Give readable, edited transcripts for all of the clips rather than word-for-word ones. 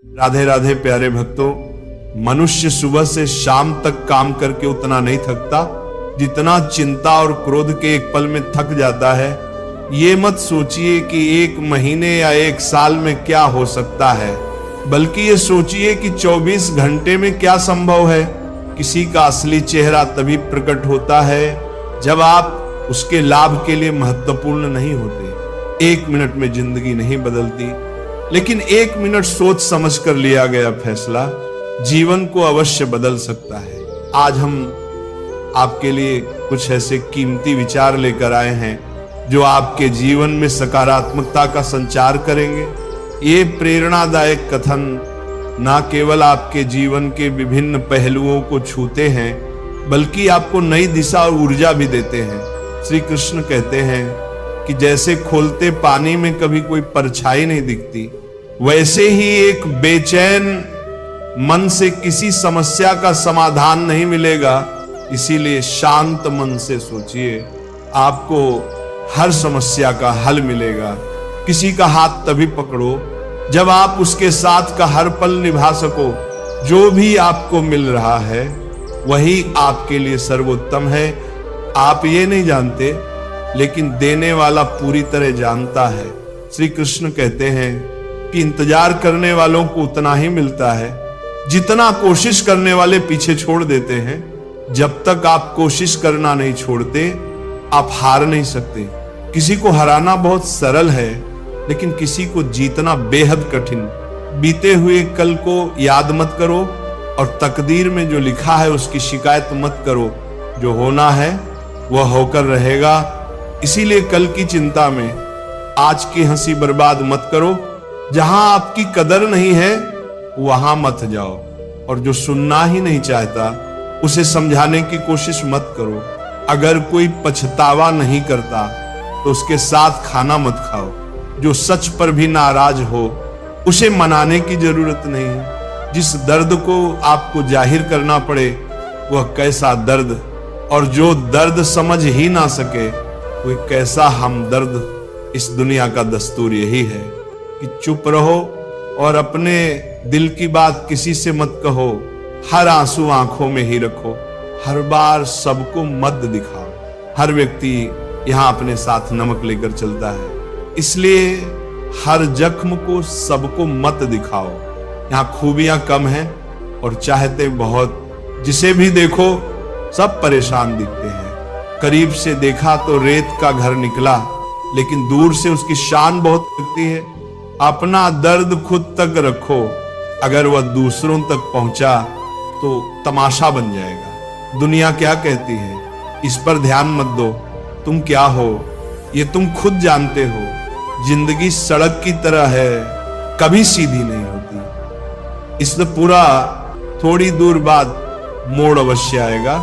राधे राधे प्यारे भक्तों, मनुष्य सुबह से शाम तक काम करके उतना नहीं थकता जितना चिंता और क्रोध के एक पल में थक जाता है। ये मत सोचिए कि 1 महीने या 1 साल में क्या हो सकता है, बल्कि ये सोचिए कि 24 घंटे में क्या संभव है। किसी का असली चेहरा तभी प्रकट होता है जब आप उसके लाभ के लिए महत्वपूर्ण नहीं होते। 1 मिनट में जिंदगी नहीं बदलती, लेकिन 1 मिनट सोच समझ कर लिया गया फैसला जीवन को अवश्य बदल सकता है। आज हम आपके लिए कुछ ऐसे कीमती विचार लेकर आए हैं जो आपके जीवन में सकारात्मकता का संचार करेंगे। ये प्रेरणादायक कथन न केवल आपके जीवन के विभिन्न पहलुओं को छूते हैं, बल्कि आपको नई दिशा और ऊर्जा भी देते हैं। श्री कृष्ण कहते हैं कि जैसे खोलते पानी में कभी कोई परछाई नहीं दिखती, वैसे ही एक बेचैन मन से किसी समस्या का समाधान नहीं मिलेगा। इसीलिए शांत मन से सोचिए, आपको हर समस्या का हल मिलेगा। किसी का हाथ तभी पकड़ो जब आप उसके साथ का हर पल निभा सको। जो भी आपको मिल रहा है वही आपके लिए सर्वोत्तम है। आप ये नहीं जानते, लेकिन देने वाला पूरी तरह जानता है। श्री कृष्ण कहते हैं कि इंतजार करने वालों को उतना ही मिलता है जितना कोशिश करने वाले पीछे छोड़ देते हैं। जब तक आप कोशिश करना नहीं छोड़ते, आप हार नहीं सकते। किसी को हराना बहुत सरल है, लेकिन किसी को जीतना बेहद कठिन। बीते हुए कल को याद मत करो और तकदीर में जो लिखा है उसकी शिकायत मत करो। जो होना है वह होकर रहेगा। इसीलिए कल की चिंता में आज की हंसी बर्बाद मत करो। जहां आपकी कदर नहीं है वहां मत जाओ, और जो सुनना ही नहीं चाहता उसे समझाने की कोशिश मत करो। अगर कोई पछतावा नहीं करता तो उसके साथ खाना मत खाओ। जो सच पर भी नाराज हो उसे मनाने की जरूरत नहीं है। जिस दर्द को आपको जाहिर करना पड़े वह कैसा दर्द, और जो दर्द समझ ही ना सके वह कैसा हमदर्द। इस दुनिया का दस्तूर यही है कि चुप रहो और अपने दिल की बात किसी से मत कहो। हर आंसू आंखों में ही रखो। हर बार सबको मत दिखाओ। हर व्यक्ति यहाँ अपने साथ नमक लेकर चलता है, इसलिए हर जख्म को सबको मत दिखाओ। यहाँ खूबियां कम हैं और चाहते बहुत। जिसे भी देखो सब परेशान दिखते हैं। करीब से देखा तो रेत का घर निकला, लेकिन दूर से उसकी शान बहुत लगती है। अपना दर्द खुद तक रखो, अगर वह दूसरों तक पहुंचा तो तमाशा बन जाएगा। दुनिया क्या कहती है इस पर ध्यान मत दो। तुम क्या हो ये तुम खुद जानते हो। जिंदगी सड़क की तरह है, कभी सीधी नहीं होती। इससे पूरा थोड़ी दूर बाद मोड़ अवश्य आएगा।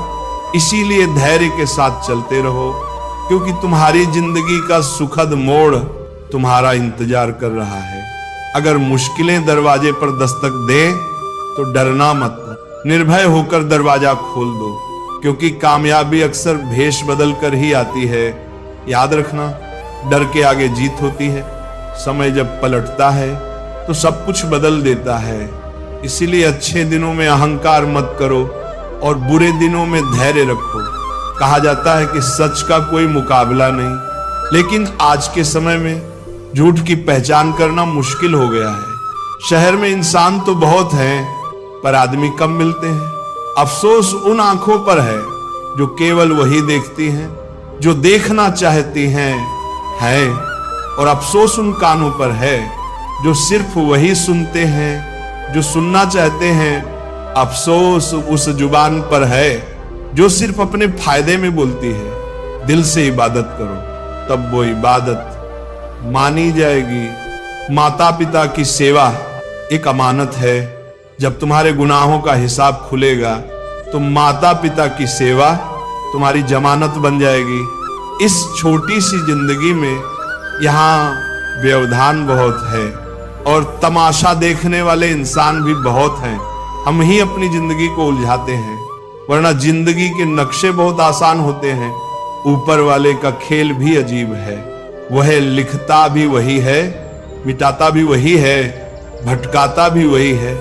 इसीलिए धैर्य के साथ चलते रहो, क्योंकि तुम्हारी जिंदगी का सुखद मोड़ तुम्हारा इंतजार कर रहा है। अगर मुश्किलें दरवाजे पर दस्तक दें तो डरना मत, निर्भय होकर दरवाजा खोल दो, क्योंकि कामयाबी अक्सर भेष बदल कर ही आती है। याद रखना, डर के आगे जीत होती है। समय जब पलटता है तो सब कुछ बदल देता है। इसीलिए अच्छे दिनों में अहंकार मत करो और बुरे दिनों में धैर्य रखो। कहा जाता है कि सच का कोई मुकाबला नहीं, लेकिन आज के समय में झूठ की पहचान करना मुश्किल हो गया है। शहर में इंसान तो बहुत हैं, पर आदमी कम मिलते हैं। अफसोस उन आंखों पर है जो केवल वही देखती हैं जो देखना चाहती हैं, और अफसोस उन कानों पर है जो सिर्फ वही सुनते हैं जो सुनना चाहते हैं। अफसोस उस जुबान पर है जो सिर्फ अपने फायदे में बोलती है। दिल से इबादत करो, तब वो इबादत मानी जाएगी। माता पिता की सेवा एक अमानत है। जब तुम्हारे गुनाहों का हिसाब खुलेगा तो माता पिता की सेवा तुम्हारी जमानत बन जाएगी। इस छोटी सी जिंदगी में यहाँ व्यवधान बहुत है और तमाशा देखने वाले इंसान भी बहुत हैं। हम ही अपनी जिंदगी को उलझाते हैं, वरना जिंदगी के नक्शे बहुत आसान होते हैं। ऊपर वाले का खेल भी अजीब है। वह लिखता भी वही है, मिटाता भी वही है। भटकाता भी वही है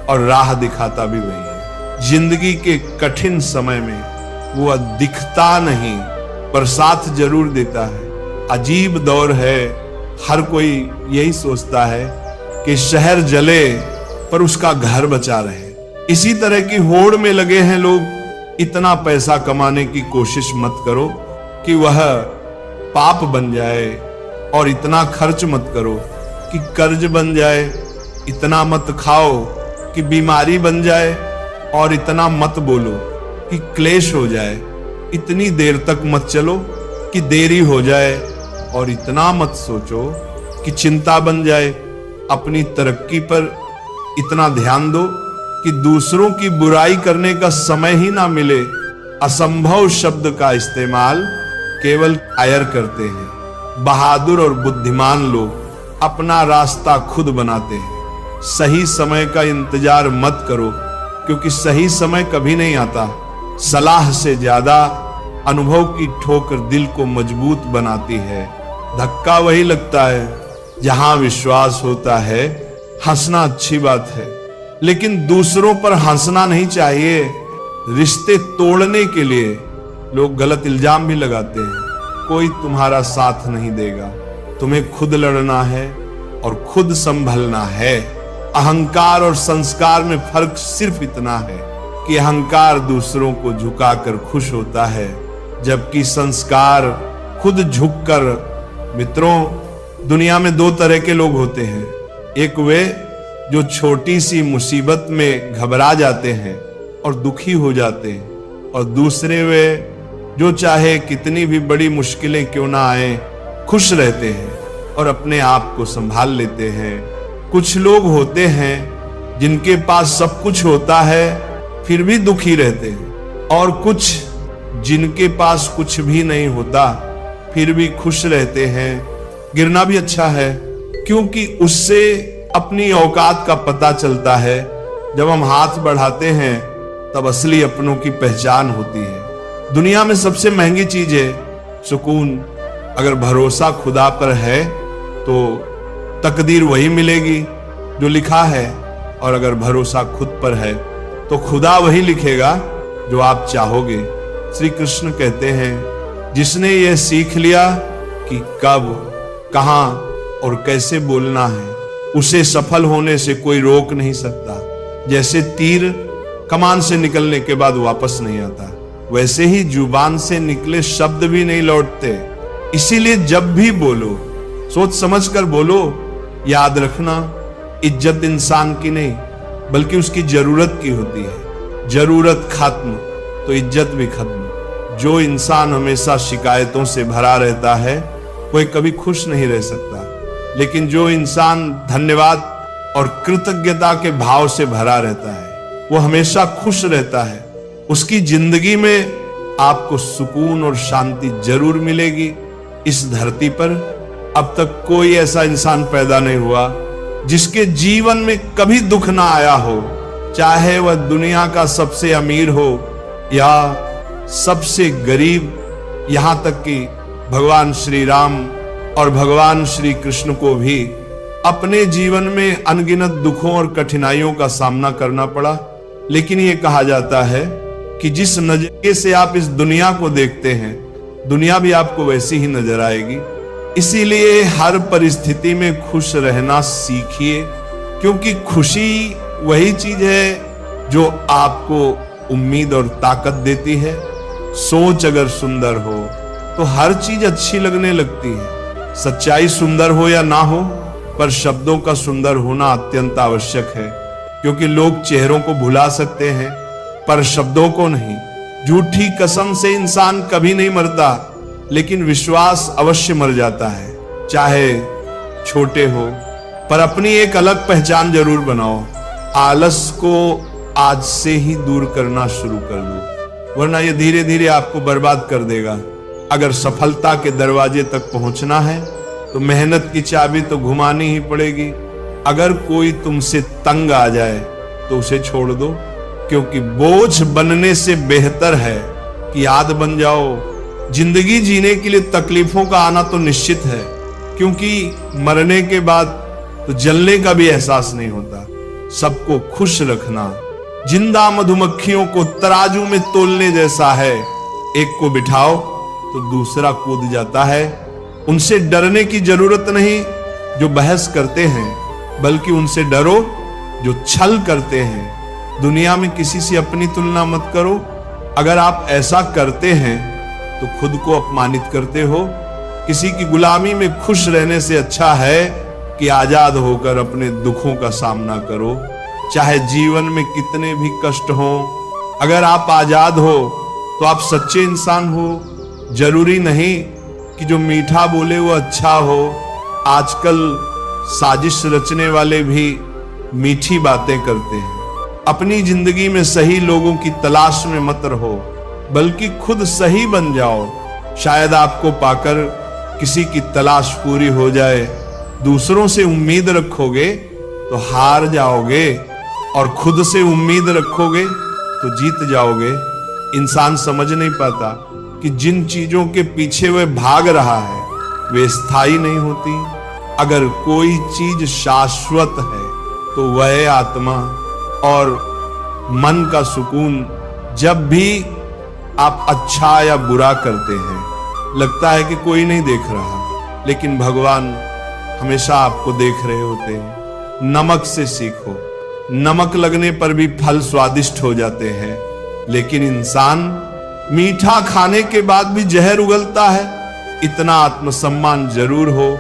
और राह दिखाता भी वही है। जिंदगी के कठिन समय में वो दिखता नहीं पर साथ जरूर देता है। अजीब दौर है, हर कोई यही सोचता है कि शहर जले पर उसका घर बचा रहे। इसी तरह की होड़ में लगे हैं लोग। इतना पैसा कमाने की कोशिश मत करो कि वह पाप बन जाए, और इतना खर्च मत करो कि कर्ज बन जाए। इतना मत खाओ कि बीमारी बन जाए, और इतना मत बोलो कि क्लेश हो जाए। इतनी देर तक मत चलो कि देरी हो जाए, और इतना मत सोचो कि चिंता बन जाए। अपनी तरक्की पर इतना ध्यान दो कि दूसरों की बुराई करने का समय ही ना मिले। असंभव शब्द का इस्तेमाल केवल कायर करते हैं। बहादुर और बुद्धिमान लोग अपना रास्ता खुद बनाते हैं। सही समय का इंतजार मत करो, क्योंकि सही समय कभी नहीं आता। सलाह से ज्यादा अनुभव की ठोकर दिल को मजबूत बनाती है। धक्का वही लगता है जहां विश्वास होता है। हंसना अच्छी बात है, लेकिन दूसरों पर हंसना नहीं चाहिए। रिश्ते तोड़ने के लिए लोग गलत इल्जाम भी लगाते हैं। कोई तुम्हारा साथ नहीं देगा, तुम्हें खुद लड़ना है और खुद संभलना है। अहंकार और संस्कार में फर्क सिर्फ इतना है कि अहंकार दूसरों को झुकाकर खुश होता है, जबकि संस्कार खुद झुककर। मित्रों, दुनिया में दो तरह के लोग होते हैं। एक वे जो छोटी सी मुसीबत में घबरा जाते हैं और दुखी हो जाते हैं, और दूसरे वे जो चाहे कितनी भी बड़ी मुश्किलें क्यों ना आए, खुश रहते हैं और अपने आप को संभाल लेते हैं। कुछ लोग होते हैं जिनके पास सब कुछ होता है फिर भी दुखी रहते हैं, और कुछ जिनके पास कुछ भी नहीं होता फिर भी खुश रहते हैं। गिरना भी अच्छा है, क्योंकि उससे अपनी औकात का पता चलता है। जब हम हाथ बढ़ाते हैं तब असली अपनों की पहचान होती है। दुनिया में सबसे महंगी चीज है सुकून। अगर भरोसा खुदा पर है तो तकदीर वही मिलेगी जो लिखा है, और अगर भरोसा खुद पर है तो खुदा वही लिखेगा जो आप चाहोगे। श्री कृष्ण कहते हैं, जिसने यह सीख लिया कि कब, कहां और कैसे बोलना है, उसे सफल होने से कोई रोक नहीं सकता। जैसे तीर कमान से निकलने के बाद वापस नहीं आता, वैसे ही जुबान से निकले शब्द भी नहीं लौटते। इसीलिए जब भी बोलो सोच समझ कर बोलो। याद रखना, इज्जत इंसान की नहीं बल्कि उसकी जरूरत की होती है। जरूरत खत्म तो इज्जत भी खत्म। जो इंसान हमेशा शिकायतों से भरा रहता है वह कभी खुश नहीं रह सकता, लेकिन जो इंसान धन्यवाद और कृतज्ञता के भाव से भरा रहता है वो हमेशा खुश रहता है। उसकी जिंदगी में आपको सुकून और शांति जरूर मिलेगी। इस धरती पर अब तक कोई ऐसा इंसान पैदा नहीं हुआ जिसके जीवन में कभी दुख ना आया हो, चाहे वह दुनिया का सबसे अमीर हो या सबसे गरीब। यहां तक कि भगवान श्री राम और भगवान श्री कृष्ण को भी अपने जीवन में अनगिनत दुखों और कठिनाइयों का सामना करना पड़ा। लेकिन यह कहा जाता है कि जिस नजरिए से आप इस दुनिया को देखते हैं, दुनिया भी आपको वैसी ही नजर आएगी। इसीलिए हर परिस्थिति में खुश रहना सीखिए, क्योंकि खुशी वही चीज है जो आपको उम्मीद और ताकत देती है। सोच अगर सुंदर हो तो हर चीज अच्छी लगने लगती है। सच्चाई सुंदर हो या ना हो, पर शब्दों का सुंदर होना अत्यंत आवश्यक है, क्योंकि लोग चेहरों को भुला सकते हैं पर शब्दों को नहीं। झूठी कसम से इंसान कभी नहीं मरता, लेकिन विश्वास अवश्य मर जाता है। चाहे छोटे हो, पर अपनी एक अलग पहचान जरूर बनाओ। आलस को आज से ही दूर करना शुरू कर दो, वरना ये धीरे धीरे आपको बर्बाद कर देगा। अगर सफलता के दरवाजे तक पहुंचना है तो मेहनत की चाबी तो घुमानी ही पड़ेगी। अगर कोई तुमसे तंग आ जाए तो उसे छोड़ दो, क्योंकि बोझ बनने से बेहतर है कि याद बन जाओ। जिंदगी जीने के लिए तकलीफों का आना तो निश्चित है, क्योंकि मरने के बाद तो जलने का भी एहसास नहीं होता। सबको खुश रखना जिंदा मधुमक्खियों को तराजू में तोलने जैसा है। एक को बिठाओ तो दूसरा कूद जाता है। उनसे डरने की जरूरत नहीं जो बहस करते हैं, बल्कि उनसे डरो जो छल करते हैं। दुनिया में किसी से अपनी तुलना मत करो। अगर आप ऐसा करते हैं तो खुद को अपमानित करते हो। किसी की गुलामी में खुश रहने से अच्छा है कि आजाद होकर अपने दुखों का सामना करो, चाहे जीवन में कितने भी कष्ट हो। अगर आप आजाद हो तो आप सच्चे इंसान हो। जरूरी नहीं कि जो मीठा बोले वो अच्छा हो। आजकल साजिश रचने वाले भी मीठी बातें करते हैं। अपनी जिंदगी में सही लोगों की तलाश में मत रहो, बल्कि खुद सही बन जाओ। शायद आपको पाकर किसी की तलाश पूरी हो जाए। दूसरों से उम्मीद रखोगे तो हार जाओगे, और खुद से उम्मीद रखोगे तो जीत जाओगे। इंसान समझ नहीं पाता कि जिन चीजों के पीछे वह भाग रहा है वे स्थायी नहीं होती। अगर कोई चीज शाश्वत है तो वह आत्मा और मन का सुकून। जब भी आप अच्छा या बुरा करते हैं लगता है कि कोई नहीं देख रहा, लेकिन भगवान हमेशा आपको देख रहे होते हैं। नमक से सीखो। नमक लगने पर भी फल स्वादिष्ट हो जाते हैं, लेकिन इंसान मीठा खाने के बाद भी जहर उगलता है। इतना आत्मसम्मान जरूर हो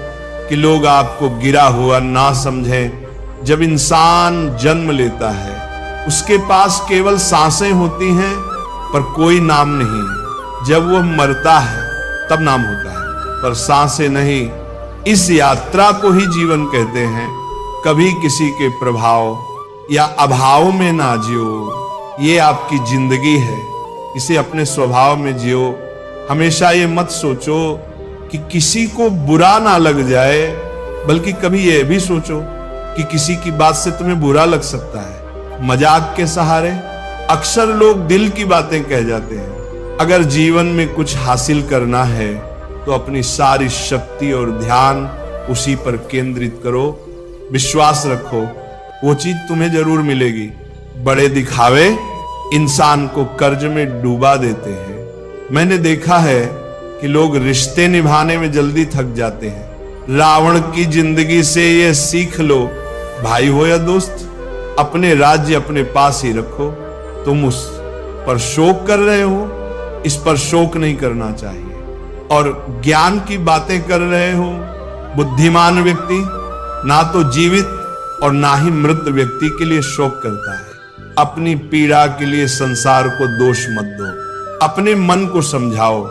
कि लोग आपको गिरा हुआ ना समझें। जब इंसान जन्म लेता है उसके पास केवल सांसें होती हैं, पर कोई नाम नहीं। जब वह मरता है तब नाम होता है, पर सांसें नहीं। इस यात्रा को ही जीवन कहते हैं। कभी किसी के प्रभाव या अभाव में ना जियो। ये आपकी जिंदगी है, इसे अपने स्वभाव में जियो। हमेशा ये मत सोचो कि किसी को बुरा ना लग जाए, बल्कि कभी ये भी सोचो कि किसी की बात से तुम्हें बुरा लग सकता है। मजाक के सहारे अक्सर लोग दिल की बातें कह जाते हैं। अगर जीवन में कुछ हासिल करना है तो अपनी सारी शक्ति और ध्यान उसी पर केंद्रित करो। विश्वास रखो वो चीज तुम्हें जरूर मिलेगी। बड़े दिखावे इंसान को कर्ज में डूबा देते हैं। मैंने देखा है कि लोग रिश्ते निभाने में जल्दी थक जाते हैं। रावण की जिंदगी से ये सीख लो, भाई हो या दोस्त, अपने राज्य अपने पास ही रखो। तुम उस पर शोक कर रहे हो, इस पर शोक नहीं करना चाहिए। और ज्ञान की बातें कर रहे हो, बुद्धिमान व्यक्ति ना तो जीवित और ना ही मृत व्यक्ति के लिए शोक करता है। अपनी पीड़ा के लिए संसार को दोष मत दो। अपने मन को समझाओ।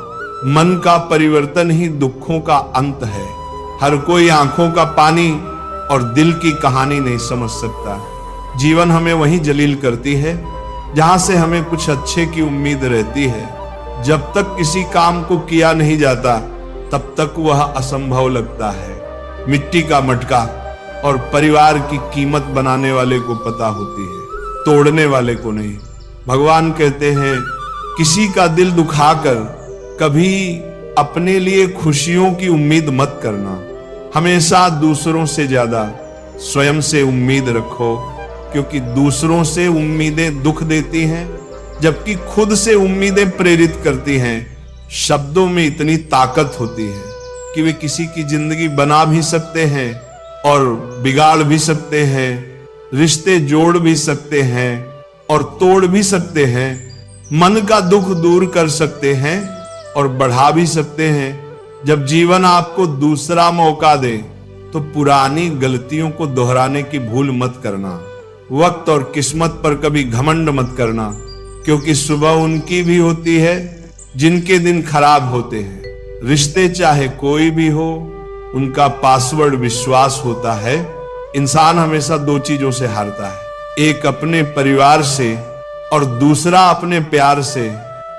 मन का परिवर्तन ही दुखों का अंत है। हर कोई आंखों का पानी और दिल की कहानी नहीं समझ सकता। जीवन हमें वहीं जलील करती है जहां से हमें कुछ अच्छे की उम्मीद रहती है। जब तक किसी काम को किया नहीं जाता तब तक वह असंभव लगता है। मिट्टी का मटका और परिवार की कीमत बनाने वाले को पता होती है, तोड़ने वाले को नहीं। भगवान कहते हैं किसी का दिल दुखाकर कभी अपने लिए खुशियों की उम्मीद मत करना। हमेशा दूसरों से ज्यादा स्वयं से उम्मीद रखो, क्योंकि दूसरों से उम्मीदें दुख देती हैं, जबकि खुद से उम्मीदें प्रेरित करती हैं। शब्दों में इतनी ताकत होती है कि वे किसी की जिंदगी बना भी सकते हैं और बिगाड़ भी सकते हैं। रिश्ते जोड़ भी सकते हैं और तोड़ भी सकते हैं। मन का दुख दूर कर सकते हैं और बढ़ा भी सकते हैं। जब जीवन आपको दूसरा मौका दे तो पुरानी गलतियों को दोहराने की भूल मत करना। वक्त और किस्मत पर कभी घमंड मत करना, क्योंकि सुबह उनकी भी होती है जिनके दिन खराब होते हैं। रिश्ते चाहे कोई भी हो, उनका पासवर्ड विश्वास होता है। इंसान हमेशा दो चीजों से हारता है, एक अपने परिवार से और दूसरा अपने प्यार से।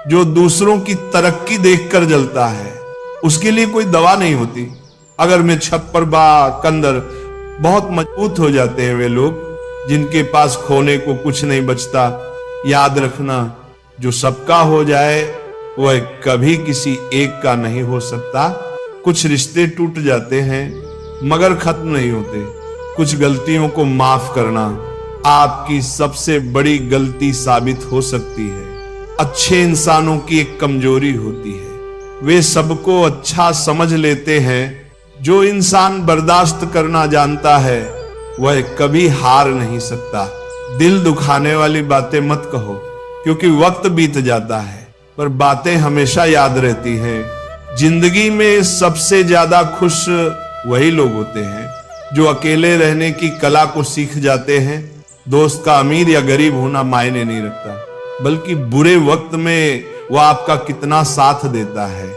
जो दूसरों की तरक्की देखकर जलता है उसके लिए कोई दवा नहीं होती। अगर मैं छप्पर बा कंदर बहुत मजबूत हो जाते हैं वे लोग जिनके पास खोने को कुछ नहीं बचता। याद रखना, जो सबका हो जाए वह कभी किसी एक का नहीं हो सकता। कुछ रिश्ते टूट जाते हैं मगर खत्म नहीं होते। कुछ गलतियों को माफ करना आपकी सबसे बड़ी गलती साबित हो सकती है। अच्छे इंसानों की एक कमजोरी होती है, वे सबको अच्छा समझ लेते हैं। जो इंसान बर्दाश्त करना जानता है वह कभी हार नहीं सकता। दिल दुखाने वाली बातें मत कहो, क्योंकि वक्त बीत जाता है पर बातें हमेशा याद रहती हैं। जिंदगी में सबसे ज्यादा खुश वही लोग होते हैं जो अकेले रहने की कला को सीख जाते हैं। दोस्त का अमीर या गरीब होना मायने नहीं रखता, बल्कि बुरे वक्त में वह आपका कितना साथ देता है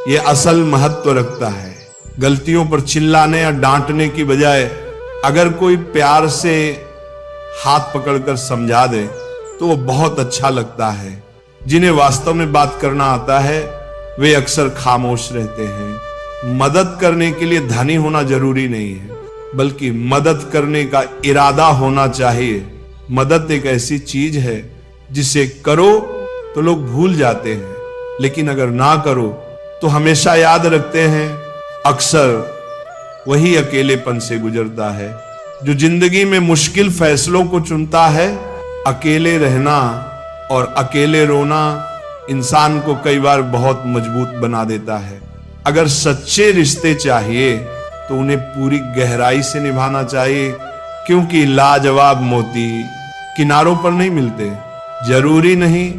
ये असल महत्व रखता है। गलतियों पर चिल्लाने या डांटने की बजाय अगर कोई प्यार से हाथ पकड़कर समझा दे तो वो बहुत अच्छा लगता है। जिन्हें वास्तव में बात करना आता है वे अक्सर खामोश रहते हैं। मदद करने के लिए धनी होना जरूरी नहीं है, बल्कि मदद करने का इरादा होना चाहिए। मदद एक ऐसी चीज है जिसे करो तो लोग भूल जाते हैं, लेकिन अगर ना करो तो हमेशा याद रखते हैं। अक्सर वही अकेलेपन से गुजरता है जो जिंदगी में मुश्किल फैसलों को चुनता है। अकेले रहना और अकेले रोना इंसान को कई बार बहुत मजबूत बना देता है। अगर सच्चे रिश्ते चाहिए तो उन्हें पूरी गहराई से निभाना चाहिए, क्योंकि लाजवाब मोती किनारों पर नहीं मिलते। जरूरी नहीं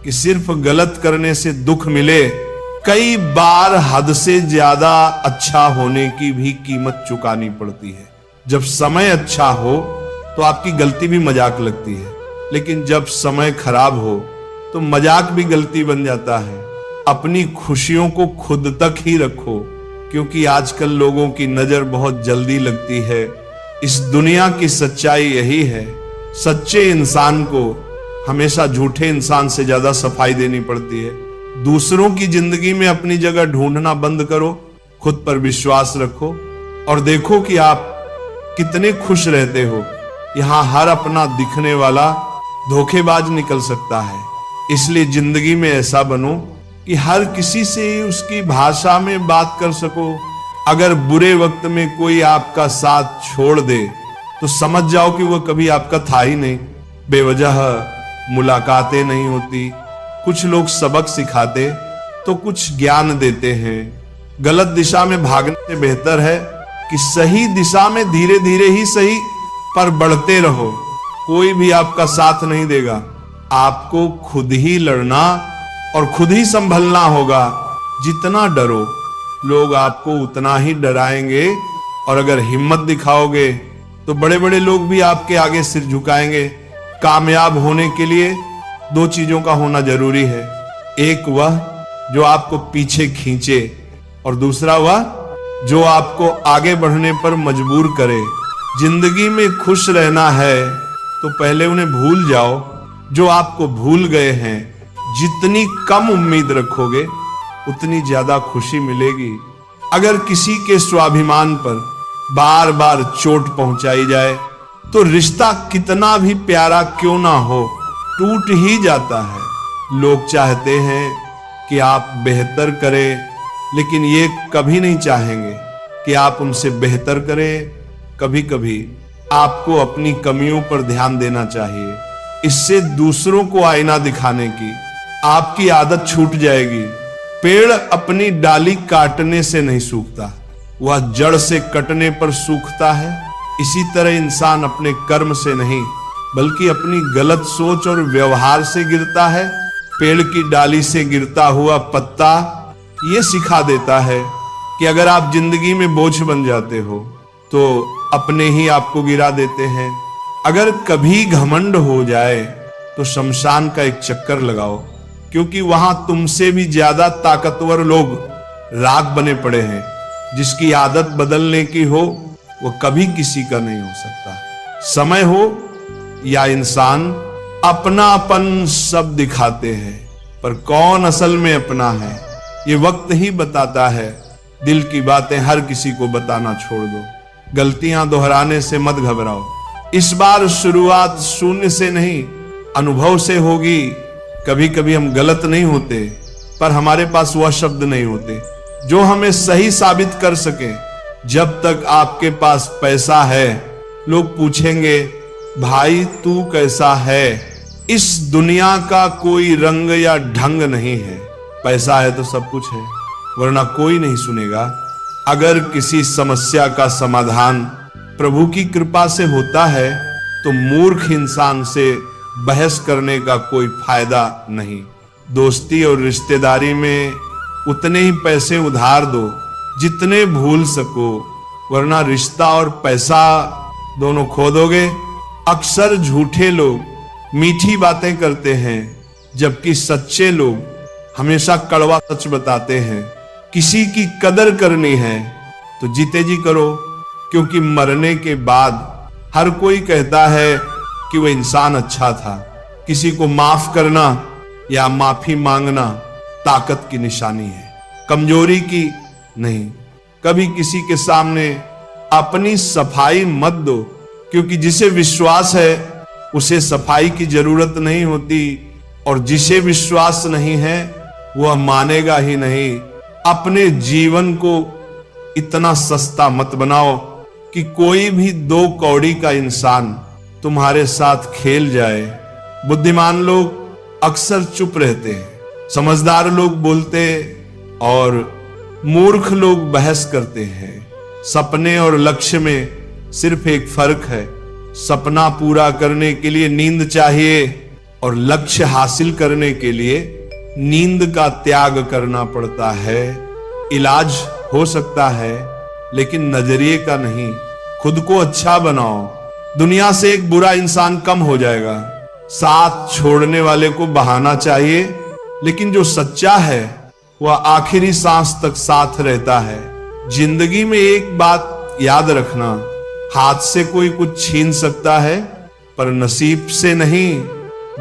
कि सिर्फ गलत करने से दुख मिले, कई बार हद से ज्यादा अच्छा होने की भी कीमत चुकानी पड़ती है। जब समय अच्छा हो तो आपकी गलती भी मजाक लगती है, लेकिन जब समय खराब हो तो मजाक भी गलती बन जाता है। अपनी खुशियों को खुद तक ही रखो, क्योंकि आजकल लोगों की नजर बहुत जल्दी लगती है। इस दुनिया की सच्चाई यही है, सच्चे इंसान को हमेशा झूठे इंसान से ज्यादा सफाई देनी पड़ती है। दूसरों की जिंदगी में अपनी जगह ढूंढना बंद करो, खुद पर विश्वास रखो और देखो कि आप कितने खुश रहते हो। यहाँ हर अपना दिखने वाला धोखेबाज निकल सकता है, इसलिए जिंदगी में ऐसा बनो कि हर किसी से उसकी भाषा में बात कर सको। अगर बुरे वक्त में कोई आपका साथ छोड़ दे तो समझ जाओ कि वह कभी आपका था ही नहीं। बेवजह मुलाकातें नहीं होती। कुछ लोग सबक सिखाते तो कुछ ज्ञान देते हैं। गलत दिशा में भागने से बेहतर है कि सही दिशा में धीरे धीरे ही सही पर बढ़ते रहो। कोई भी आपका साथ नहीं देगा, आपको खुद ही लड़ना और खुद ही संभलना होगा। जितना डरो लोग आपको उतना ही डराएंगे, और अगर हिम्मत दिखाओगे तो बड़े बड़े लोग भी आपके आगे सिर झुकाएंगे। कामयाब होने के लिए दो चीजों का होना जरूरी है, एक वह जो आपको पीछे खींचे और दूसरा वह जो आपको आगे बढ़ने पर मजबूर करे। जिंदगी में खुश रहना है तो पहले उन्हें भूल जाओ जो आपको भूल गए हैं। जितनी कम उम्मीद रखोगे उतनी ज्यादा खुशी मिलेगी। अगर किसी के स्वाभिमान पर बार बार चोट पहुंचाई जाए तो रिश्ता कितना भी प्यारा क्यों ना हो टूट ही जाता है। लोग चाहते हैं कि आप बेहतर करें, लेकिन ये कभी नहीं चाहेंगे कि आप उनसे बेहतर करें। कभी कभी आपको अपनी कमियों पर ध्यान देना चाहिए, इससे दूसरों को आईना दिखाने की आपकी आदत छूट जाएगी। पेड़ अपनी डाली काटने से नहीं सूखता, वह जड़ से कटने पर सूखता है। इसी तरह इंसान अपने कर्म से नहीं बल्कि अपनी गलत सोच और व्यवहार से गिरता है। पेड़ की डाली से गिरता हुआ पत्ता ये सिखा देता है कि अगर आप जिंदगी में बोझ बन जाते हो तो अपने ही आपको गिरा देते हैं। अगर कभी घमंड हो जाए तो शमशान का एक चक्कर लगाओ, क्योंकि वहां तुमसे भी ज्यादा ताकतवर लोग राख बने पड़े हैं। जिसकी आदत बदलने की हो वो कभी किसी का नहीं हो सकता। समय हो या इंसान, अपनापन सब दिखाते हैं, पर कौन असल में अपना है ये वक्त ही बताता है। दिल की बातें हर किसी को बताना छोड़ दो। गलतियां दोहराने से मत घबराओ। इस बार शुरुआत शून्य से नहीं अनुभव से होगी। कभी कभी हम गलत नहीं होते, पर हमारे पास वह शब्द नहीं होते जो हमें सही साबित कर सके। जब तक आपके पास पैसा है लोग पूछेंगे, भाई तू कैसा है? इस दुनिया का कोई रंग या ढंग नहीं है। पैसा है तो सब कुछ है, वरना कोई नहीं सुनेगा। अगर किसी समस्या का समाधान प्रभु की कृपा से होता है तो मूर्ख इंसान से बहस करने का कोई फायदा नहीं। दोस्ती और रिश्तेदारी में उतने ही पैसे उधार दो जितने भूल सको, वरना रिश्ता और पैसा दोनों खो दोगे। अक्सर झूठे लोग मीठी बातें करते हैं, जबकि सच्चे लोग हमेशा कड़वा सच बताते हैं। किसी की कदर करनी है तो जीते जी करो, क्योंकि मरने के बाद हर कोई कहता है कि वह इंसान अच्छा था। किसी को माफ करना या माफी मांगना ताकत की निशानी है, कमजोरी की नहीं। कभी किसी के सामने अपनी सफाई मत दो, क्योंकि जिसे विश्वास है उसे सफाई की जरूरत नहीं होती, और जिसे विश्वास नहीं है वह मानेगा ही नहीं। अपने जीवन को इतना सस्ता मत बनाओ कि कोई भी 2 कौड़ी का इंसान तुम्हारे साथ खेल जाए। बुद्धिमान लोग अक्सर चुप रहते हैं, समझदार लोग बोलते और मूर्ख लोग बहस करते हैं। सपने और लक्ष्य में सिर्फ एक फर्क है, सपना पूरा करने के लिए नींद चाहिए और लक्ष्य हासिल करने के लिए नींद का त्याग करना पड़ता है। इलाज हो सकता है लेकिन नजरिए का नहीं। खुद को अच्छा बनाओ, दुनिया से एक बुरा इंसान कम हो जाएगा। साथ छोड़ने वाले को बहाना चाहिए, लेकिन जो सच्चा है वह आखिरी सांस तक साथ रहता है। जिंदगी में एक बात याद रखना, हाथ से कोई कुछ छीन सकता है पर नसीब से नहीं।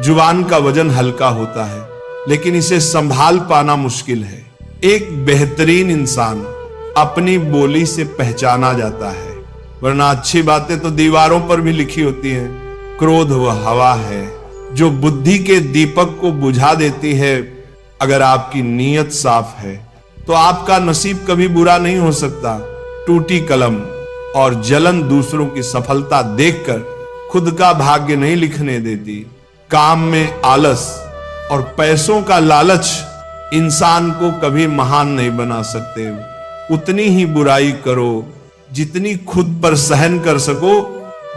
जुबान का वजन हल्का होता है लेकिन इसे संभाल पाना मुश्किल है। एक बेहतरीन इंसान अपनी बोली से पहचाना जाता है, वरना अच्छी बातें तो दीवारों पर भी लिखी होती हैं। क्रोध वह हवा है जो बुद्धि के दीपक को बुझा देती है। अगर आपकी नीयत साफ है तो आपका नसीब कभी बुरा नहीं हो सकता। टूटी कलम और जलन दूसरों की सफलता देखकर खुद का भाग्य नहीं लिखने देती। काम में आलस और पैसों का लालच इंसान को कभी महान नहीं बना सकते। उतनी ही बुराई करो जितनी खुद पर सहन कर सको।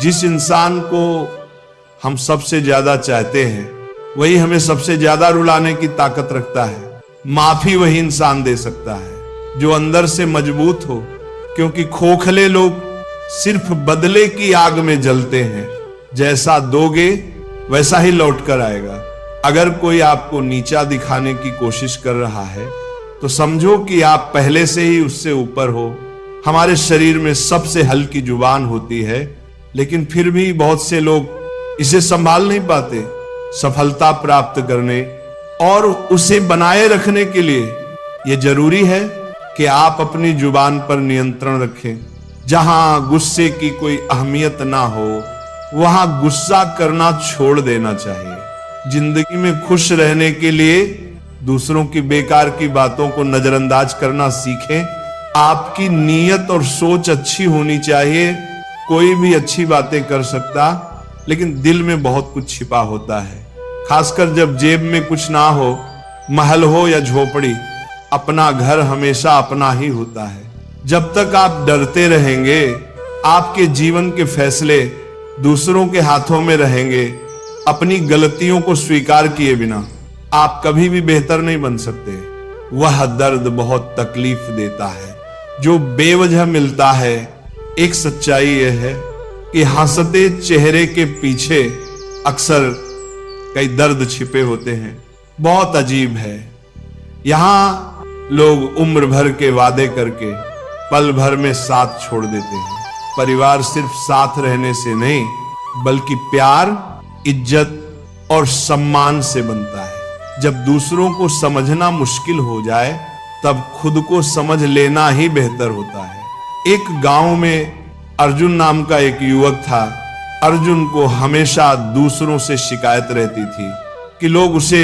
जिस इंसान को हम सबसे ज्यादा चाहते हैं वही हमें सबसे ज्यादा रुलाने की ताकत रखता है। माफी वही इंसान दे सकता है जो अंदर से मजबूत हो, क्योंकि खोखले लोग सिर्फ बदले की आग में जलते हैं। जैसा दोगे वैसा ही लौट कर आएगा। अगर कोई आपको नीचा दिखाने की कोशिश कर रहा है तो समझो कि आप पहले से ही उससे ऊपर हो। हमारे शरीर में सबसे हल्की जुबान होती है, लेकिन फिर भी बहुत से लोग इसे संभाल नहीं पाते। सफलता प्राप्त करने और उसे बनाए रखने के लिए यह जरूरी है कि आप अपनी जुबान पर नियंत्रण रखें। जहां गुस्से की कोई अहमियत ना हो वहां गुस्सा करना छोड़ देना चाहिए। जिंदगी में खुश रहने के लिए दूसरों की बेकार की बातों को नजरअंदाज करना सीखें। आपकी नीयत और सोच अच्छी होनी चाहिए। कोई भी अच्छी बातें कर सकता, लेकिन दिल में बहुत कुछ छिपा होता है। खासकर जब जेब में कुछ ना हो, महल हो या झोपड़ी, अपना घर हमेशा अपना ही होता है। जब तक आप डरते रहेंगे आपके जीवन के फैसले दूसरों के हाथों में रहेंगे। अपनी गलतियों को स्वीकार किए बिना आप कभी भी बेहतर नहीं बन सकते। वह दर्द बहुत तकलीफ देता है जो बेवजह मिलता है। एक सच्चाई यह है कि हंसते चेहरे के पीछे अक्सर कई दर्द छिपे होते हैं। बहुत अजीब है, यहां लोग उम्र भर के वादे करके पल भर में साथ छोड़ देते हैं। परिवार सिर्फ साथ रहने से नहीं, बल्कि प्यार, इज्जत और सम्मान से बनता है। जब दूसरों को समझना मुश्किल हो जाए तब खुद को समझ लेना ही बेहतर होता है। एक गांव में अर्जुन नाम का एक युवक था। अर्जुन को हमेशा दूसरों से शिकायत रहती थी कि लोग उसे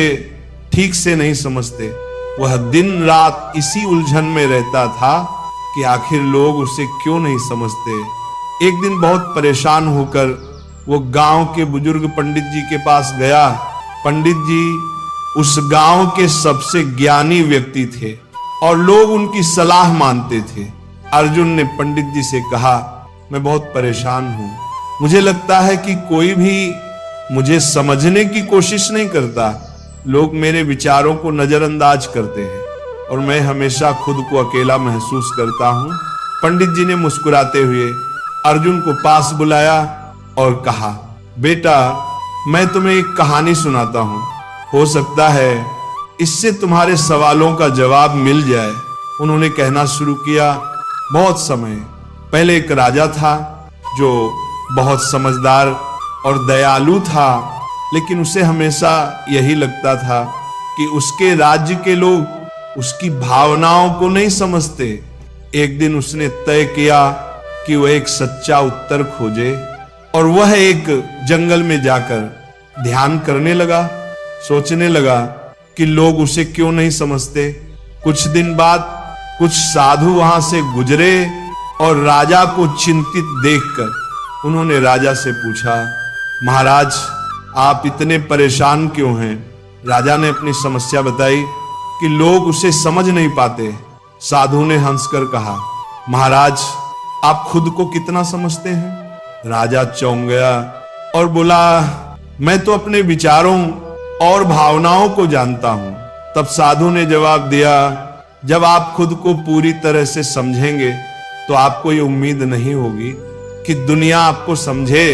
ठीक से नहीं समझते। वह दिन रात इसी उलझन में रहता था कि आखिर लोग उसे क्यों नहीं समझते। एक दिन बहुत परेशान होकर वो गांव के बुजुर्ग पंडित जी के पास गया। पंडित जी उस गांव के सबसे ज्ञानी व्यक्ति थे और लोग उनकी सलाह मानते थे। अर्जुन ने पंडित जी से कहा, मैं बहुत परेशान हूं, मुझे लगता है कि कोई भी मुझे समझने की कोशिश नहीं करता। लोग मेरे विचारों को नजरअंदाज करते हैं और मैं हमेशा खुद को अकेला महसूस करता हूं। पंडित जी ने मुस्कुराते हुए अर्जुन को पास बुलाया और कहा, बेटा मैं तुम्हें एक कहानी सुनाता हूं, हो सकता है इससे तुम्हारे सवालों का जवाब मिल जाए। उन्होंने कहना शुरू किया, बहुत समय पहले एक राजा था जो बहुत समझदार और दयालु था, लेकिन उसे हमेशा यही लगता था कि उसके राज्य के लोग उसकी भावनाओं को नहीं समझते। एक दिन उसने तय किया कि वह एक सच्चा उत्तर खोजे और वह एक जंगल में जाकर ध्यान करने लगा, सोचने लगा कि लोग उसे क्यों नहीं समझते। कुछ दिन बाद कुछ साधु वहां से गुजरे और राजा को चिंतित देखकर उन्होंने राजा से पूछा, महाराज आप इतने परेशान क्यों हैं? राजा ने अपनी समस्या बताई कि लोग उसे समझ नहीं पाते। साधु ने हंसकर कहा, महाराज आप खुद को कितना समझते हैं? राजा चौंक गया और बोला, मैं तो अपने विचारों और भावनाओं को जानता हूं। तब साधु ने जवाब दिया, जब आप खुद को पूरी तरह से समझेंगे तो आपको ये उम्मीद नहीं होगी कि दुनिया आपको समझे।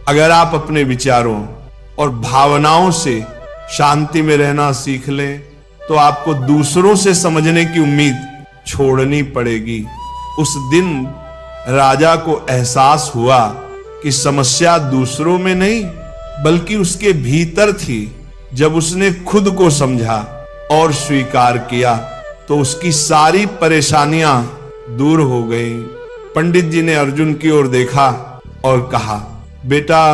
अगर आप अपने विचारों और भावनाओं से शांति में रहना सीख लें तो आपको दूसरों से समझने की उम्मीद छोड़नी पड़ेगी। उस दिन राजा को एहसास हुआ कि समस्या दूसरों में नहीं बल्कि उसके भीतर थी। जब उसने खुद को समझा और स्वीकार किया तो उसकी सारी परेशानियां दूर हो गईं। पंडित जी ने अर्जुन की ओर देखा और कहा, बेटा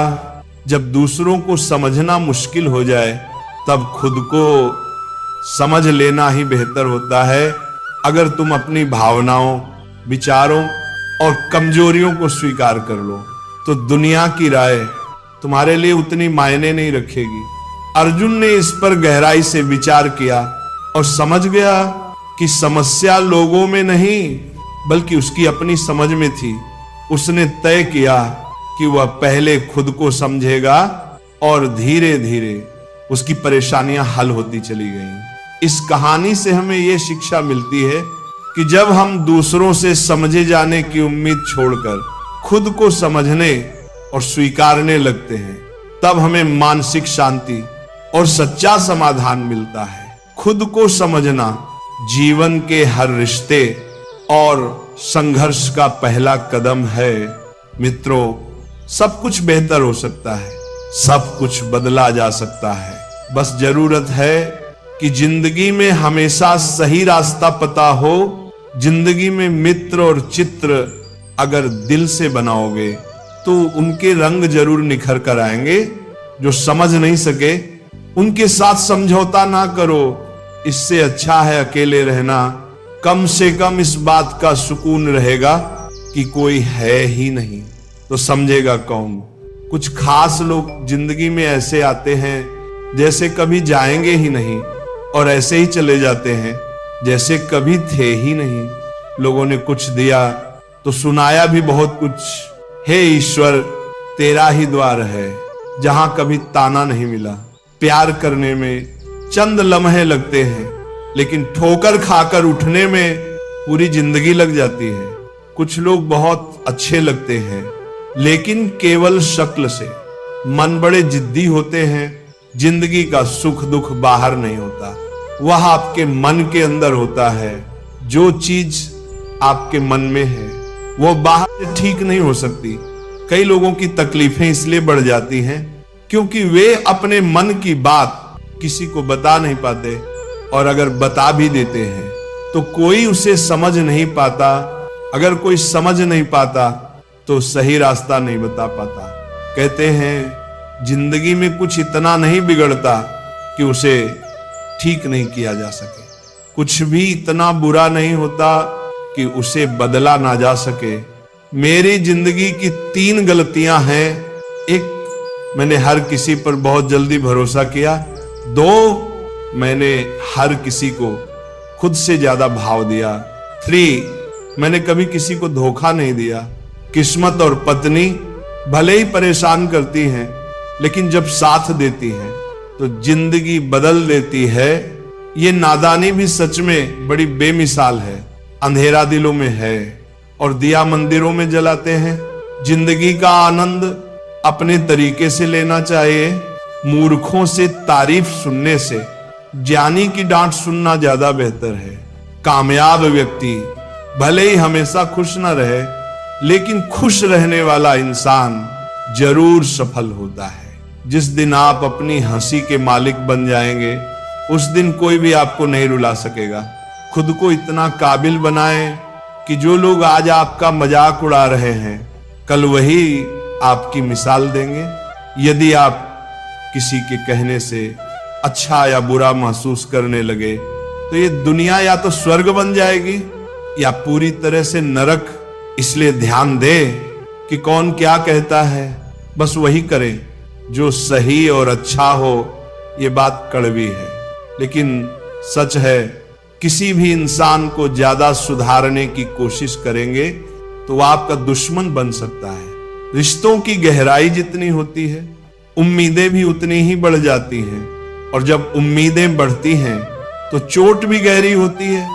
जब दूसरों को समझना मुश्किल हो जाए तब खुद को समझ लेना ही बेहतर होता है। अगर तुम अपनी भावनाओं, विचारों और कमजोरियों को स्वीकार कर लो तो दुनिया की राय तुम्हारे लिए उतनी मायने नहीं रखेगी। अर्जुन ने इस पर गहराई से विचार किया और समझ गया कि समस्या लोगों में नहीं बल्कि उसकी अपनी समझ में थी। उसने तय किया कि वह पहले खुद को समझेगा और धीरे धीरे उसकी परेशानियां हल होती चली गईं। इस कहानी से हमें यह शिक्षा मिलती है कि जब हम दूसरों से समझे जाने की उम्मीद छोड़कर खुद को समझने और स्वीकारने लगते हैं तब हमें मानसिक शांति और सच्चा समाधान मिलता है। खुद को समझना जीवन के हर रिश्ते और संघर्ष का पहला कदम है। मित्रों, सब कुछ बेहतर हो सकता है, सब कुछ बदला जा सकता है। बस जरूरत है कि जिंदगी में हमेशा सही रास्ता पता हो। जिंदगी में मित्र और चित्र अगर दिल से बनाओगे तो उनके रंग जरूर निखर कर आएंगे। जो समझ नहीं सके उनके साथ समझौता ना करो। इससे अच्छा है अकेले रहना। कम से कम इस बात का सुकून रहेगा कि कोई है ही नहीं तो समझेगा कौन। कुछ खास लोग जिंदगी में ऐसे आते हैं जैसे कभी जाएंगे ही नहीं और ऐसे ही चले जाते हैं जैसे कभी थे ही नहीं। लोगों ने कुछ दिया तो सुनाया भी बहुत कुछ। हे ईश्वर, तेरा ही द्वार है जहां कभी ताना नहीं मिला। प्यार करने में चंद लम्हे लगते हैं लेकिन ठोकर खाकर उठने में पूरी जिंदगी लग जाती है। कुछ लोग बहुत अच्छे लगते हैं लेकिन केवल शक्ल से। मन बड़े जिद्दी होते हैं। जिंदगी का सुख दुख बाहर नहीं होता, वह आपके मन के अंदर होता है। जो चीज आपके मन में है वो बाहर से ठीक नहीं हो सकती। कई लोगों की तकलीफें इसलिए बढ़ जाती हैं क्योंकि वे अपने मन की बात किसी को बता नहीं पाते और अगर बता भी देते हैं तो कोई उसे समझ नहीं पाता। अगर कोई समझ नहीं पाता तो सही रास्ता नहीं बता पाता। कहते हैं जिंदगी में कुछ इतना नहीं बिगड़ता कि उसे ठीक नहीं किया जा सके। कुछ भी इतना बुरा नहीं होता कि उसे बदला ना जा सके। मेरी जिंदगी की 3 गलतियां हैं। एक, मैंने हर किसी पर बहुत जल्दी भरोसा किया। 2, मैंने हर किसी को खुद से ज्यादा भाव दिया। 3, मैंने कभी किसी को धोखा नहीं दिया। किस्मत और पत्नी भले ही परेशान करती हैं, लेकिन जब साथ देती हैं तो जिंदगी बदल देती है। ये नादानी भी सच में बड़ी बेमिसाल है। अंधेरा दिलों में है और दिया मंदिरों में जलाते हैं। जिंदगी का आनंद अपने तरीके से लेना चाहिए। मूर्खों से तारीफ सुनने से ज्ञानी की डांट सुनना ज्यादा बेहतर है। कामयाब व्यक्ति भले ही हमेशा खुश न रहे, लेकिन खुश रहने वाला इंसान जरूर सफल होता है। जिस दिन आप अपनी हंसी के मालिक बन जाएंगे, उस दिन कोई भी आपको नहीं रुला सकेगा। खुद को इतना काबिल बनाएं कि जो लोग आज आपका मजाक उड़ा रहे हैं, कल वही आपकी मिसाल देंगे। यदि आप किसी के कहने से अच्छा या बुरा महसूस करने लगे, तो ये दुनिया या तो स्वर्ग बन जाएगी या पूरी तरह से नरक। इसलिए ध्यान दे कि कौन क्या कहता है, बस वही करें जो सही और अच्छा हो। ये बात कड़वी है, लेकिन सच है। किसी भी इंसान को ज्यादा सुधारने की कोशिश करेंगे तो आपका दुश्मन बन सकता है। रिश्तों की गहराई जितनी होती है, उम्मीदें भी उतनी ही बढ़ जाती हैं, और जब उम्मीदें बढ़ती हैं तो चोट भी गहरी होती है।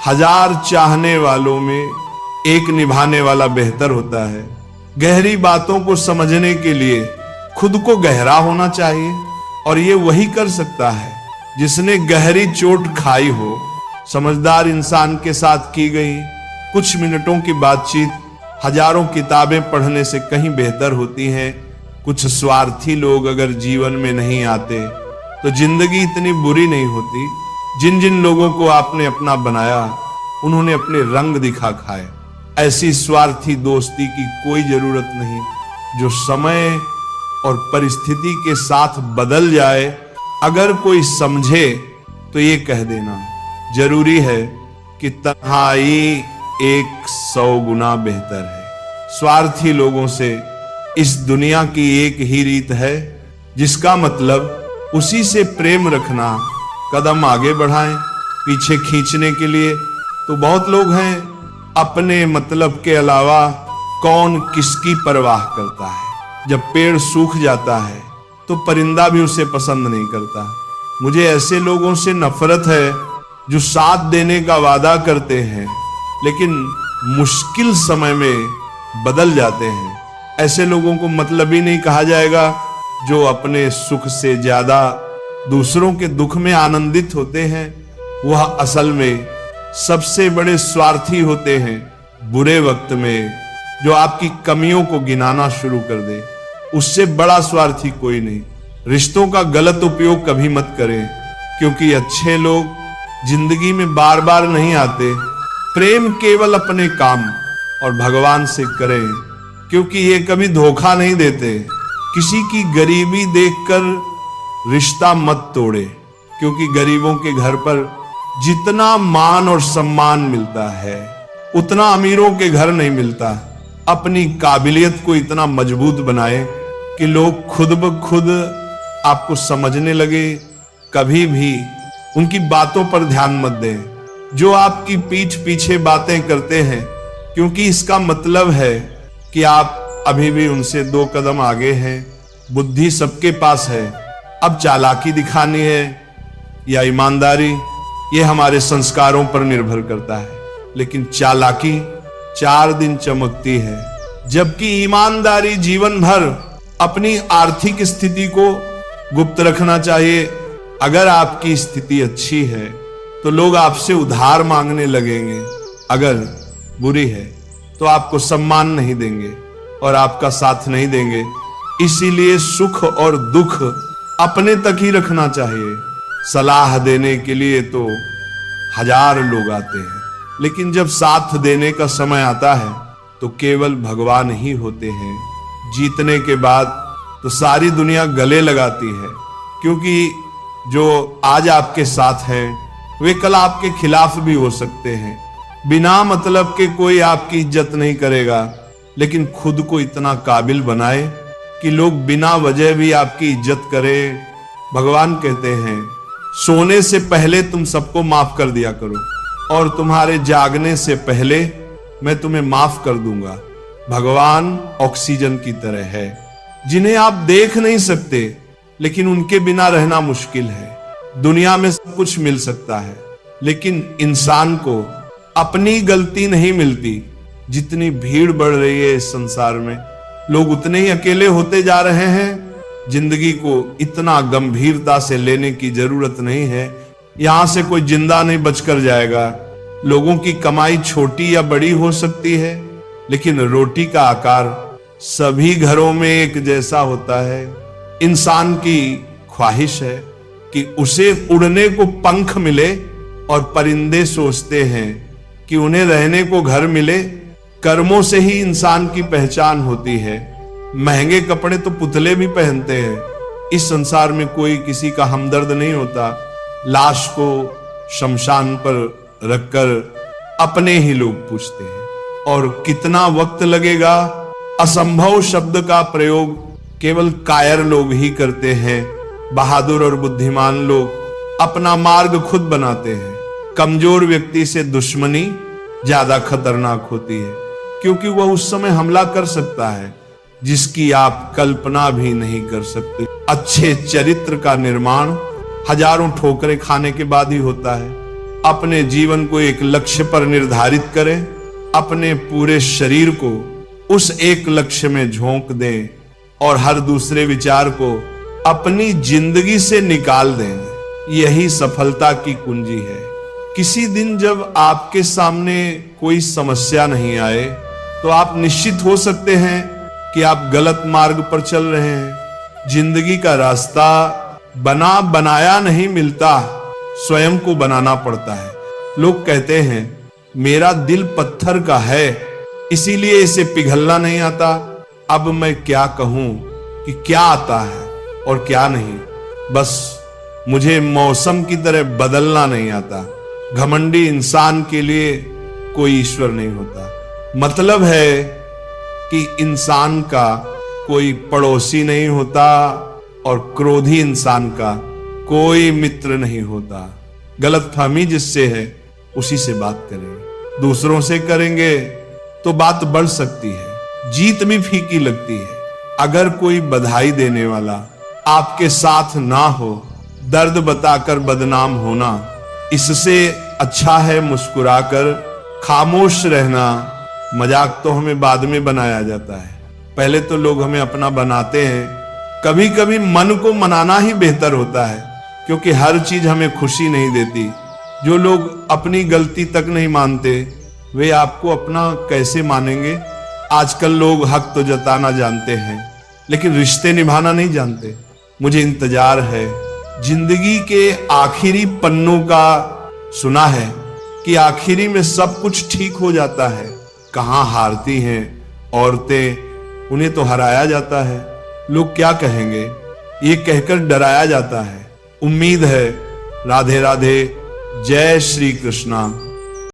1000 चाहने वालों में एक निभाने वाला बेहतर होता है। गहरी बातों को समझने के लिए खुद को गहरा होना चाहिए, और ये वही कर सकता है जिसने गहरी चोट खाई हो। समझदार इंसान के साथ की गई कुछ मिनटों की बातचीत हजारों किताबें पढ़ने से कहीं बेहतर होती है। कुछ स्वार्थी लोग अगर जीवन में नहीं आते तो जिंदगी इतनी बुरी नहीं होती। जिन जिन लोगों को आपने अपना बनाया, उन्होंने अपने रंग दिखा खाए। ऐसी स्वार्थी दोस्ती की कोई जरूरत नहीं। जो समय और परिस्थिति के साथ बदल जाए, अगर कोई समझे तो ये कह देना, जरूरी है कि तन्हाई 100 गुना बेहतर है। स्वार्थी लोगों से इस दुनिया की एक ही रीत है, जिसका मतलब उसी से प्रेम रखना। कदम आगे बढ़ाएं पीछे खींचने के लिए तो बहुत लोग हैं। अपने मतलब के अलावा कौन किसकी परवाह करता है। जब पेड़ सूख जाता है तो परिंदा भी उसे पसंद नहीं करता। मुझे ऐसे लोगों से नफरत है जो साथ देने का वादा करते हैं, लेकिन मुश्किल समय में बदल जाते हैं। ऐसे लोगों को मतलबी नहीं कहा जाएगा, जो अपने सुख से ज्यादा दूसरों के दुख में आनंदित होते हैं। वह असल में सबसे बड़े स्वार्थी होते हैं। बुरे वक्त में जो आपकी कमियों को गिनाना शुरू कर दे, उससे बड़ा स्वार्थी कोई नहीं। रिश्तों का गलत उपयोग कभी मत करें, क्योंकि अच्छे लोग जिंदगी में बार बार नहीं आते। प्रेम केवल अपने काम और भगवान से करें, क्योंकि ये कभी धोखा नहीं देते। किसी की गरीबी देखकर रिश्ता मत तोड़े, क्योंकि गरीबों के घर पर जितना मान और सम्मान मिलता है, उतना अमीरों के घर नहीं मिलता। अपनी काबिलियत को इतना मजबूत बनाए कि लोग खुद ब खुद आपको समझने लगे। कभी भी उनकी बातों पर ध्यान मत दें जो आपकी पीठ पीछे बातें करते हैं, क्योंकि इसका मतलब है कि आप अभी भी उनसे 2 कदम आगे हैं। बुद्धि सबके पास है, अब चालाकी दिखानी है या ईमानदारी, ये हमारे संस्कारों पर निर्भर करता है। लेकिन चालाकी 4 दिन चमकती है, जबकि ईमानदारी जीवन भर अपनी आर्थिक स्थिति को गुप्त रखना चाहिए। अगर आपकी स्थिति अच्छी है तो लोग आपसे उधार मांगने लगेंगे, अगर बुरी है तो आपको सम्मान नहीं देंगे और आपका साथ नहीं देंगे। इसीलिए सुख और दुख अपने तक ही रखना चाहिए। सलाह देने के लिए तो 1000 लोग आते हैं, लेकिन जब साथ देने का समय आता है तो केवल भगवान ही होते हैं। जीतने के बाद तो सारी दुनिया गले लगाती है, क्योंकि जो आज आपके साथ हैं वे कल आपके खिलाफ भी हो सकते हैं। बिना मतलब के कोई आपकी इज्जत नहीं करेगा, लेकिन खुद को इतना काबिल बनाए कि लोग बिना वजह भी आपकी इज्जत करें। भगवान कहते हैं सोने से पहले तुम सबको माफ कर दिया करो और तुम्हारे जागने से पहले मैं तुम्हें माफ कर दूंगा। भगवान ऑक्सीजन की तरह है जिन्हें आप देख नहीं सकते, लेकिन उनके बिना रहना मुश्किल है। दुनिया में सब कुछ मिल सकता है, लेकिन इंसान को अपनी गलती नहीं मिलती। जितनी भीड़ बढ़ रही है इस संसार में, लोग उतने ही अकेले होते जा रहे हैं। जिंदगी को इतना गंभीरता से लेने की जरूरत नहीं है। यहां से कोई जिंदा नहीं बचकर जाएगा। लोगों की कमाई छोटी या बड़ी हो सकती है, लेकिन रोटी का आकार सभी घरों में एक जैसा होता है। इंसान की ख्वाहिश है कि उसे उड़ने को पंख मिले, और परिंदे सोचते हैं कि उन्हें रहने को घर मिले। कर्मों से ही इंसान की पहचान होती है। महंगे कपड़े तो पुतले भी पहनते हैं। इस संसार में कोई किसी का हमदर्द नहीं होता। लाश को शमशान पर रखकर अपने ही लोग पूछते हैं। और कितना वक्त लगेगा? असंभव शब्द का प्रयोग केवल कायर लोग ही करते हैं। बहादुर और बुद्धिमान लोग अपना मार्ग खुद बनाते हैं। कमजोर व्यक्ति से दुश्मनी ज्यादा खतरनाक होती है, क्योंकि वह उस समय हमला कर सकता है जिसकी आप कल्पना भी नहीं कर सकते। अच्छे चरित्र का निर्माण हजारों ठोकरें खाने के बाद ही होता है। अपने जीवन को एक लक्ष्य पर निर्धारित करें, अपने पूरे शरीर को उस एक लक्ष्य में झोंक दें और हर दूसरे विचार को अपनी जिंदगी से निकाल दें। यही सफलता की कुंजी है। किसी दिन जब आपके सामने कोई समस्या नहीं आए, तो आप निश्चित हो सकते हैं कि आप गलत मार्ग पर चल रहे हैं। जिंदगी का रास्ता बना बनाया नहीं मिलता, स्वयं को बनाना पड़ता है। लोग कहते हैं मेरा दिल पत्थर का है, इसीलिए इसे पिघलना नहीं आता। अब मैं क्या कहूं कि क्या आता है और क्या नहीं। बस मुझे मौसम की तरह बदलना नहीं आता। घमंडी इंसान के लिए कोई ईश्वर नहीं होता। मतलब है कि इंसान का कोई पड़ोसी नहीं होता और क्रोधी इंसान का कोई मित्र नहीं होता। गलतफहमी जिससे है उसी से बात करें। दूसरों से करेंगे तो बात बढ़ सकती है, जीत भी फीकी लगती है। अगर कोई बधाई देने वाला आपके साथ ना हो, दर्द बताकर बदनाम होना, इससे अच्छा है मुस्कुराकर खामोश रहना। मजाक तो हमें बाद में बनाया जाता है, पहले तो लोग हमें अपना बनाते हैं। कभी कभी मन को मनाना ही बेहतर होता है, क्योंकि हर चीज हमें खुशी नहीं देती। जो लोग अपनी गलती तक नहीं मानते, वे आपको अपना कैसे मानेंगे? आजकल लोग हक तो जताना जानते हैं, लेकिन रिश्ते निभाना नहीं जानते। मुझे इंतजार है जिंदगी के आखिरी पन्नों का। सुना है कि आखिरी में सब कुछ ठीक हो जाता है। कहां हारती हैं औरतें, उन्हें तो हराया जाता है। लोग क्या कहेंगे ये कहकर डराया जाता है। उम्मीद है। राधे राधे। जय श्री कृष्णा।